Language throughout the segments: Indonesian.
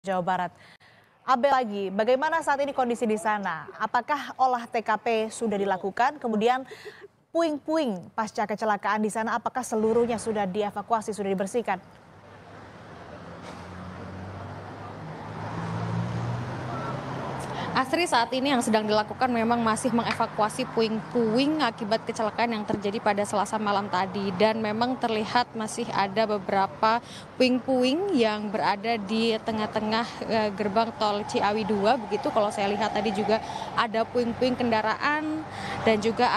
Jawa Barat. Abel lagi, bagaimana saat ini kondisi di sana? Apakah olah TKP sudah dilakukan? Kemudian puing-puing pasca kecelakaan di sana, apakah seluruhnya sudah dievakuasi, sudah dibersihkan? Asri, saat ini yang sedang dilakukan memang masih mengevakuasi puing-puing akibat kecelakaan yang terjadi pada Selasa malam tadi, dan memang terlihat masih ada beberapa puing-puing yang berada di tengah-tengah gerbang tol Ciawi 2 begitu. Kalau saya lihat tadi juga ada puing-puing kendaraan dan juga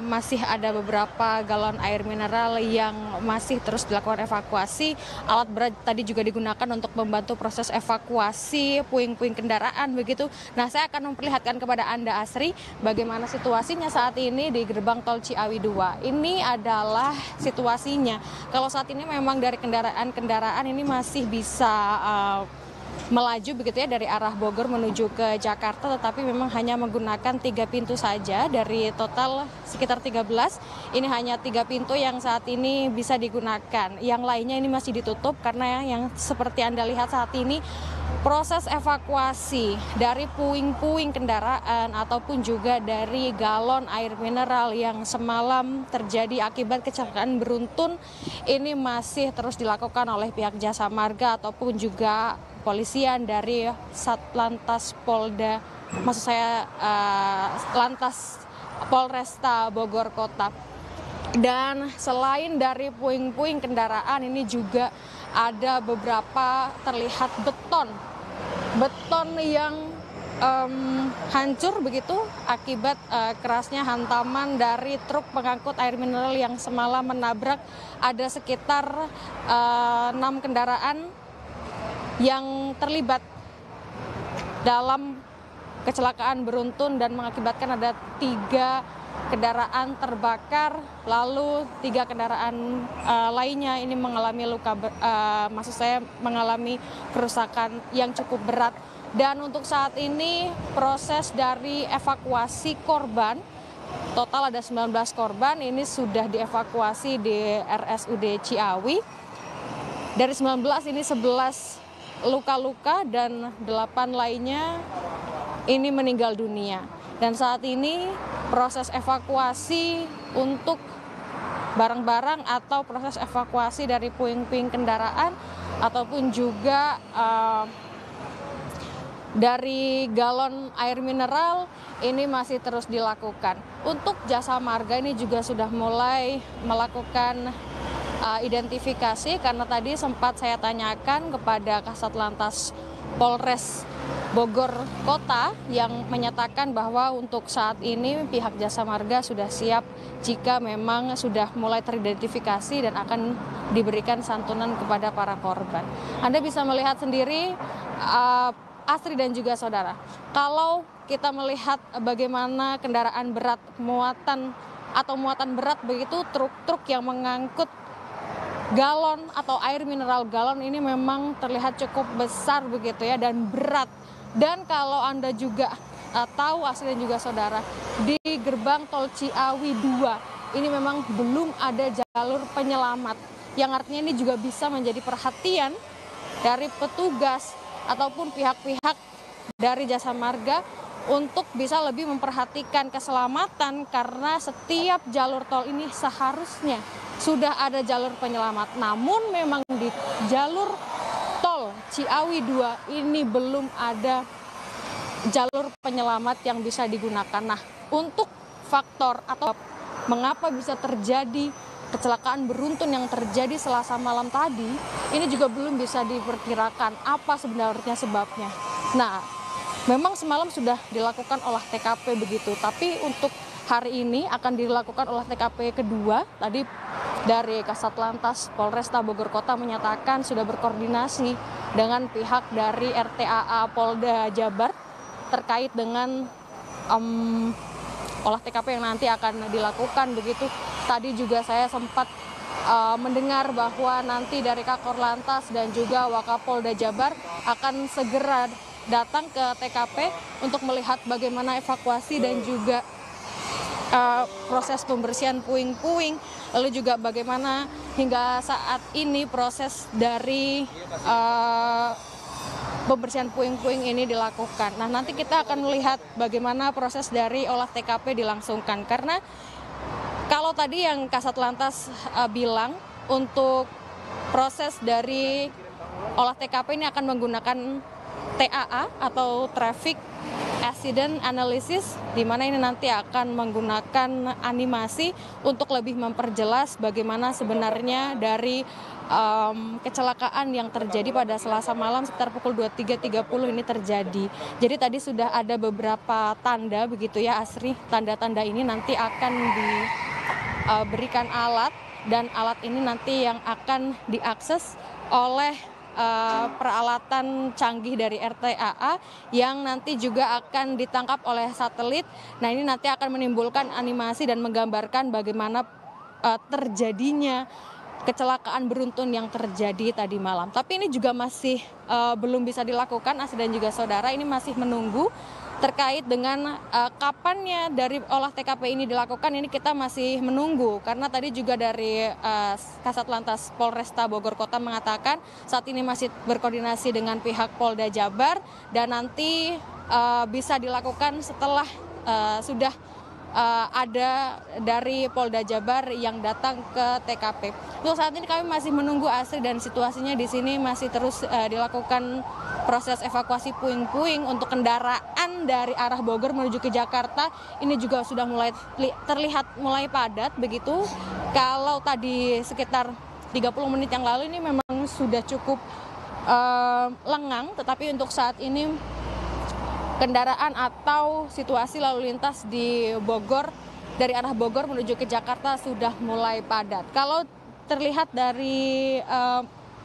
masih ada beberapa galon air mineral yang masih terus dilakukan evakuasi. Alat berat tadi juga digunakan untuk membantu proses evakuasi puing-puing kendaraan begitu. Nah, saya akan memperlihatkan kepada Anda, Asri, bagaimana situasinya saat ini di gerbang tol Ciawi 2. Ini adalah situasinya. Kalau saat ini memang dari kendaraan-kendaraan ini masih bisa melaju begitu ya dari arah Bogor menuju ke Jakarta, tetapi memang hanya menggunakan 3 pintu saja dari total sekitar 13. Ini hanya 3 pintu yang saat ini bisa digunakan. Yang lainnya ini masih ditutup karena yang seperti Anda lihat saat ini proses evakuasi dari puing-puing kendaraan ataupun juga dari galon air mineral yang semalam terjadi akibat kecelakaan beruntun ini masih terus dilakukan oleh pihak Jasa Marga ataupun juga polisian dari Satlantas Polda, maksud saya Lantas Polresta Bogor Kota. Dan selain dari puing-puing kendaraan ini juga ada beberapa terlihat beton yang hancur begitu akibat kerasnya hantaman dari truk pengangkut air mineral yang semalam menabrak. Ada sekitar 6 kendaraan yang terlibat dalam kecelakaan beruntun dan mengakibatkan ada 3 kendaraan terbakar, lalu 3 kendaraan lainnya ini mengalami mengalami kerusakan yang cukup berat. Dan untuk saat ini proses dari evakuasi korban, total ada 19 korban, ini sudah dievakuasi di RSUD Ciawi. Dari 19 ini 11 luka-luka dan 8 lainnya ini meninggal dunia. Dan saat ini proses evakuasi untuk barang-barang atau proses evakuasi dari puing-puing kendaraan ataupun juga dari galon air mineral ini masih terus dilakukan. Untuk Jasa Marga ini juga sudah mulai melakukan identifikasi, karena tadi sempat saya tanyakan kepada Kasat Lantas Polres Bogor Kota yang menyatakan bahwa untuk saat ini pihak Jasa Marga sudah siap jika memang sudah mulai teridentifikasi dan akan diberikan santunan kepada para korban. Anda bisa melihat sendiri, Asri dan juga saudara, kalau kita melihat bagaimana kendaraan berat muatan berat begitu, truk-truk yang mengangkut galon atau air mineral galon ini memang terlihat cukup besar begitu ya dan berat. Dan kalau Anda juga tahu, Asri dan juga saudara, di gerbang tol Ciawi 2 ini memang belum ada jalur penyelamat, yang artinya ini juga bisa menjadi perhatian dari petugas ataupun pihak-pihak dari Jasa Marga untuk bisa lebih memperhatikan keselamatan, karena setiap jalur tol ini seharusnya sudah ada jalur penyelamat. Namun memang di jalur tol Ciawi 2 ini belum ada jalur penyelamat yang bisa digunakan. Nah, untuk faktor atau mengapa bisa terjadi kecelakaan beruntun yang terjadi Selasa malam tadi, ini juga belum bisa diperkirakan apa sebenarnya sebabnya. Nah, memang semalam sudah dilakukan olah TKP begitu, tapi untuk hari ini akan dilakukan olah TKP kedua. Tadi dari Kasat Lantas Polresta Bogor Kota menyatakan sudah berkoordinasi dengan pihak dari RTAA Polda Jabar terkait dengan olah TKP yang nanti akan dilakukan begitu. Tadi juga saya sempat mendengar bahwa nanti dari Kakor Lantas dan juga Wakapolda Jabar akan segera datang ke TKP untuk melihat bagaimana evakuasi dan juga proses pembersihan puing-puing, lalu juga bagaimana hingga saat ini proses dari pembersihan puing-puing ini dilakukan. Nah, nanti kita akan melihat bagaimana proses dari olah TKP dilangsungkan. Karena kalau tadi yang Kasat Lantas bilang untuk proses dari olah TKP ini akan menggunakan TAA atau Traffic Accident Analysis, di mana ini nanti akan menggunakan animasi untuk lebih memperjelas bagaimana sebenarnya dari kecelakaan yang terjadi pada Selasa malam sekitar pukul 23.30 ini terjadi. Jadi tadi sudah ada beberapa tanda begitu ya Asri, tanda-tanda ini nanti akan diberikan alat, dan alat ini nanti yang akan diakses oleh peralatan canggih dari RTAA yang nanti juga akan ditangkap oleh satelit. Nah, ini nanti akan menimbulkan animasi dan menggambarkan bagaimana terjadinya kecelakaan beruntun yang terjadi tadi malam. Tapi ini juga masih belum bisa dilakukan, Asri dan juga saudara, ini masih menunggu terkait dengan kapannya dari olah TKP ini dilakukan. Ini kita masih menunggu karena tadi juga dari Kasat Lantas Polresta Bogor Kota mengatakan saat ini masih berkoordinasi dengan pihak Polda Jabar dan nanti bisa dilakukan setelah sudah ada dari Polda Jabar yang datang ke TKP. Untuk saat ini kami masih menunggu Asri, dan situasinya di sini masih terus dilakukan proses evakuasi puing-puing untuk kendaraan dari arah Bogor menuju ke Jakarta. Ini juga sudah mulai terlihat mulai padat begitu. Kalau tadi sekitar 30 menit yang lalu ini memang sudah cukup lengang, tetapi untuk saat ini kendaraan atau situasi lalu lintas di Bogor dari arah Bogor menuju ke Jakarta sudah mulai padat. Kalau terlihat dari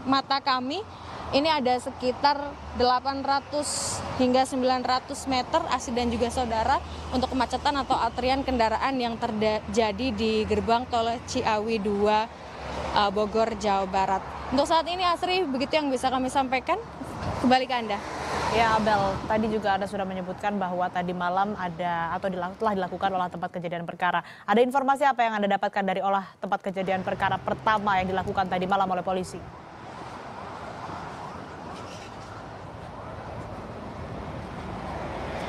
mata kami, ini ada sekitar 800 hingga 900 meter Asri dan juga saudara untuk kemacetan atau antrian kendaraan yang terjadi di gerbang tol Ciawi 2 Bogor, Jawa Barat. Untuk saat ini Asri, begitu yang bisa kami sampaikan. Kembali ke Anda. Ya Abel, tadi juga Anda sudah menyebutkan bahwa tadi malam ada atau telah dilakukan olah tempat kejadian perkara. Ada informasi apa yang Anda dapatkan dari olah tempat kejadian perkara pertama yang dilakukan tadi malam oleh polisi?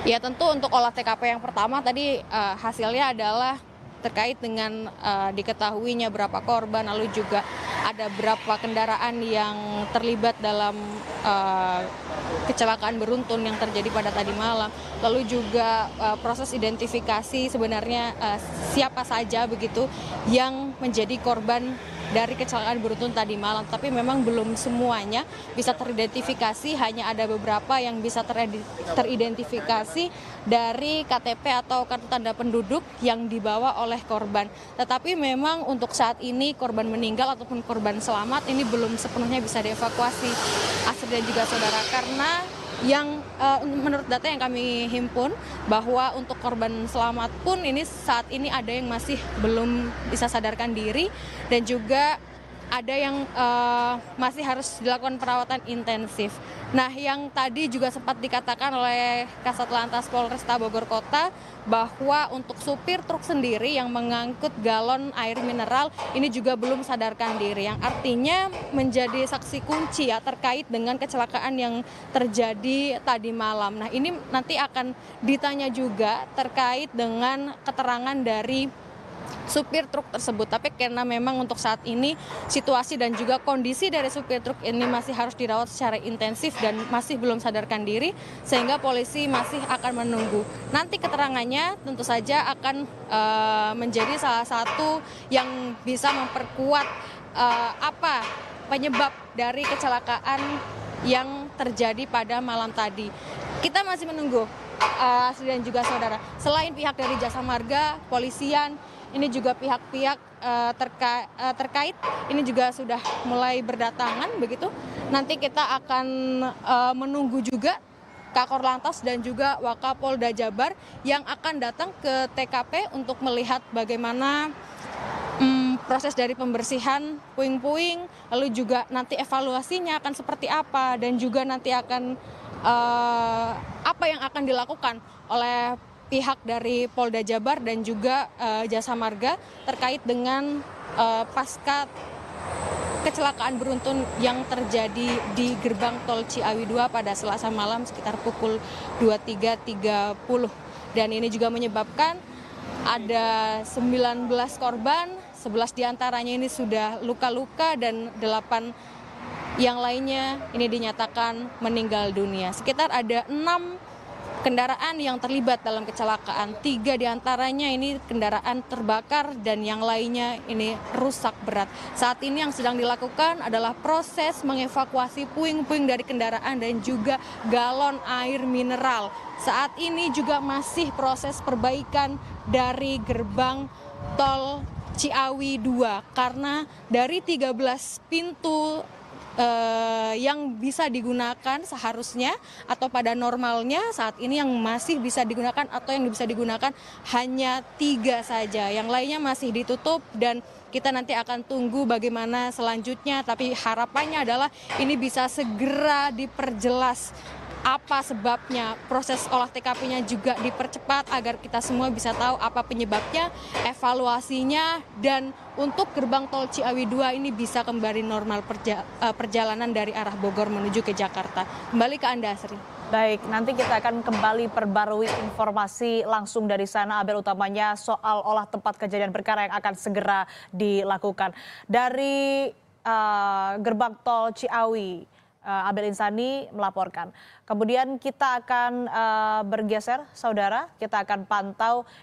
Ya, tentu untuk olah TKP yang pertama tadi hasilnya adalah terkait dengan diketahuinya berapa korban, lalu juga ada berapa kendaraan yang terlibat dalam kecelakaan beruntun yang terjadi pada tadi malam. Lalu juga proses identifikasi sebenarnya siapa saja begitu yang menjadi korban dari kecelakaan beruntun tadi malam. Tapi memang belum semuanya bisa teridentifikasi, hanya ada beberapa yang bisa teridentifikasi dari KTP atau kartu tanda penduduk yang dibawa oleh korban. Tetapi memang untuk saat ini korban meninggal ataupun korban selamat ini belum sepenuhnya bisa dievakuasi, Asri dan juga saudara, karena yang menurut data yang kami himpun bahwa untuk korban selamat pun ini saat ini ada yang masih belum bisa sadarkan diri dan juga ada yang masih harus dilakukan perawatan intensif. Nah, yang tadi juga sempat dikatakan oleh Kasat Lantas Polresta Bogor Kota bahwa untuk supir truk sendiri yang mengangkut galon air mineral ini juga belum sadarkan diri, yang artinya menjadi saksi kunci ya terkait dengan kecelakaan yang terjadi tadi malam. Nah, ini nanti akan ditanya juga terkait dengan keterangan dari supir truk tersebut. Tapi karena memang untuk saat ini situasi dan juga kondisi dari supir truk ini masih harus dirawat secara intensif dan masih belum sadarkan diri, sehingga polisi masih akan menunggu. Nanti keterangannya tentu saja akan menjadi salah satu yang bisa memperkuat apa penyebab dari kecelakaan yang terjadi pada malam tadi. Kita masih menunggu, Asri dan juga saudara. Selain pihak dari Jasa Marga, polisian, ini juga pihak-pihak terkait ini juga sudah mulai berdatangan begitu. Nanti kita akan menunggu juga Kakor Lantas dan juga Wakapolda Jabar yang akan datang ke TKP untuk melihat bagaimana proses dari pembersihan puing-puing, lalu juga nanti evaluasinya akan seperti apa, dan juga nanti akan apa yang akan dilakukan oleh pihak dari Polda Jabar dan juga Jasa Marga terkait dengan pasca kecelakaan beruntun yang terjadi di gerbang tol Ciawi 2 pada Selasa malam sekitar pukul 23.30. Dan ini juga menyebabkan ada 19 korban, 11 diantaranya ini sudah luka-luka dan 8 yang lainnya ini dinyatakan meninggal dunia. Sekitar ada 6 kendaraan yang terlibat dalam kecelakaan. 3 diantaranya ini kendaraan terbakar dan yang lainnya ini rusak berat. Saat ini yang sedang dilakukan adalah proses mengevakuasi puing-puing dari kendaraan dan juga galon air mineral. Saat ini juga masih proses perbaikan dari gerbang tol Ciawi 2 karena dari 13 pintu yang bisa digunakan seharusnya atau pada normalnya saat ini yang masih bisa digunakan atau yang bisa digunakan hanya 3 saja. Yang lainnya masih ditutup dan kita nanti akan tunggu bagaimana selanjutnya. Tapi harapannya adalah ini bisa segera diperjelas apa sebabnya, proses olah TKP-nya juga dipercepat agar kita semua bisa tahu apa penyebabnya, evaluasinya, dan untuk gerbang tol Ciawi 2 ini bisa kembali normal perjalanan dari arah Bogor menuju ke Jakarta. Kembali ke Anda, Sri. Baik, nanti kita akan kembali perbarui informasi langsung dari sana, Abel, utamanya soal olah tempat kejadian perkara yang akan segera dilakukan. Dari gerbang tol Ciawi, Abel Insani melaporkan. Kemudian kita akan bergeser, saudara, kita akan pantau